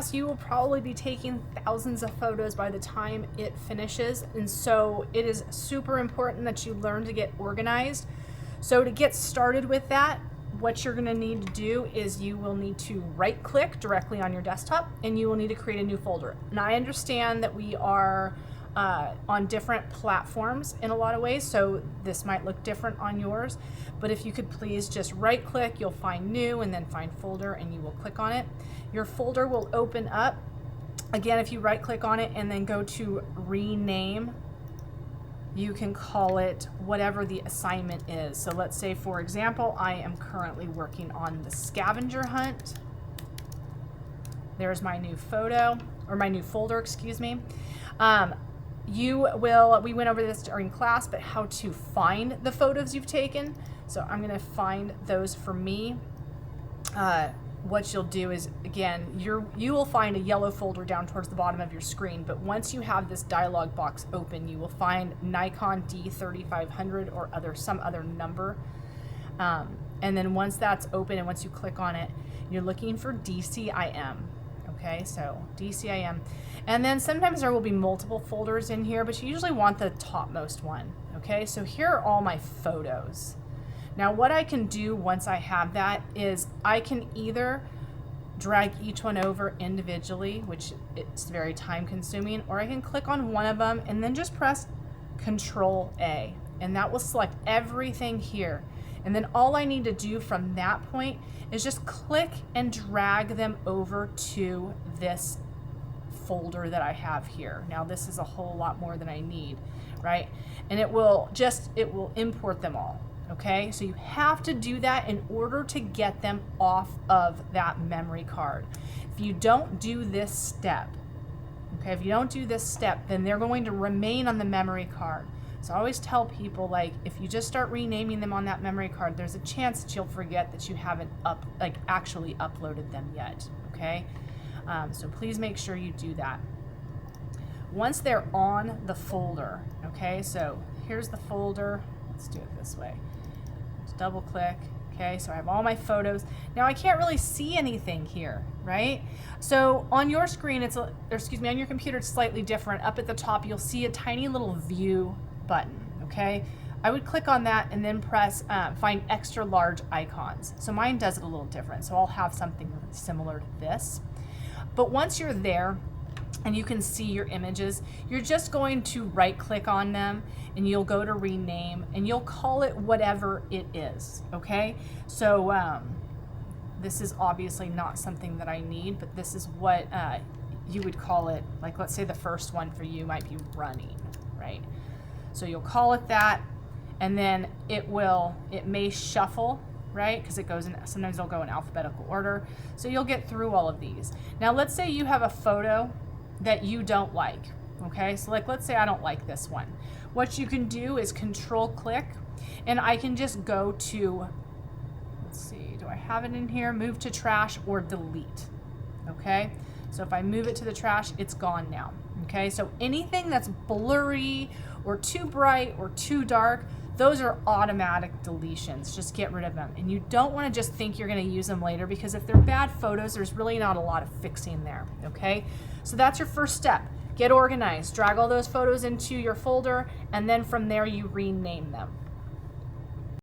class, you will probably be taking thousands of photos by the time it finishes. And so it is super important that you learn to get organized. So to get started with that, what you're gonna need to do is you will need to right click directly on your desktop and you will need to create a new folder. And I understand that we are on different platforms in a lot of ways, so this might look different on yours, but if you could please just right click, you'll find new and then find folder and you will click on it. Your folder will open up. Again, if you right click on it and then go to rename, you can call it whatever the assignment is. So let's say, for example, I am currently working on the scavenger hunt. There's my new photo, or my new folder, excuse me. We went over this during class, but how to find the photos you've taken. So I'm gonna find those for me. What you'll do is, again, you will find a yellow folder down towards the bottom of your screen, but once you have this dialog box open, you will find Nikon D3500 or some other number. And then once that's open and once you click on it, you're looking for DCIM. Okay, so DCIM. And then sometimes there will be multiple folders in here, but you usually want the topmost one. Okay, so here are all my photos. Now what I can do once I have that is I can either drag each one over individually, which it's very time consuming, or I can click on one of them and then just press Control A, and that will select everything here. And then all I need to do from that point is just click and drag them over to this folder that I have here. Now this is a whole lot more than I need, right? And it will import them all. Okay, so you have to do that in order to get them off of that memory card. If you don't do this step, then they're going to remain on the memory card. So I always tell people, like, if you just start renaming them on that memory card, there's a chance that you'll forget that you haven't actually uploaded them yet. Okay, so please make sure you do that. Once they're on the folder, okay, so here's the folder. Let's do it this way. Just double click. Okay, so I have all my photos. Now I can't really see anything here, right? So on your screen, on your computer, it's slightly different. Up at the top, you'll see a tiny little view button, okay? I would click on that and then press find extra large icons. So mine does it a little different. So I'll have something similar to this. But once you're there, and you can see your images, you're just going to right click on them and you'll go to rename and you'll call it whatever it is, okay? So this is obviously not something that I need, but this is what you would call it. Like, let's say the first one for you might be running, right? So you'll call it that, and then it may shuffle, right? Because sometimes it'll go in alphabetical order. So you'll get through all of these. Now let's say you have a photo that you don't like, okay? So let's say I don't like this one. What you can do is Control click, and I can just go to, let's see, do I have it in here? Move to trash or delete, okay? So if I move it to the trash, it's gone now, okay? So anything that's blurry or too bright or too dark, those are automatic deletions. Just get rid of them. And you don't want to just think you're going to use them later, because if they're bad photos, there's really not a lot of fixing there, okay? So that's your first step. Get organized. Drag all those photos into your folder, and then from there you rename them.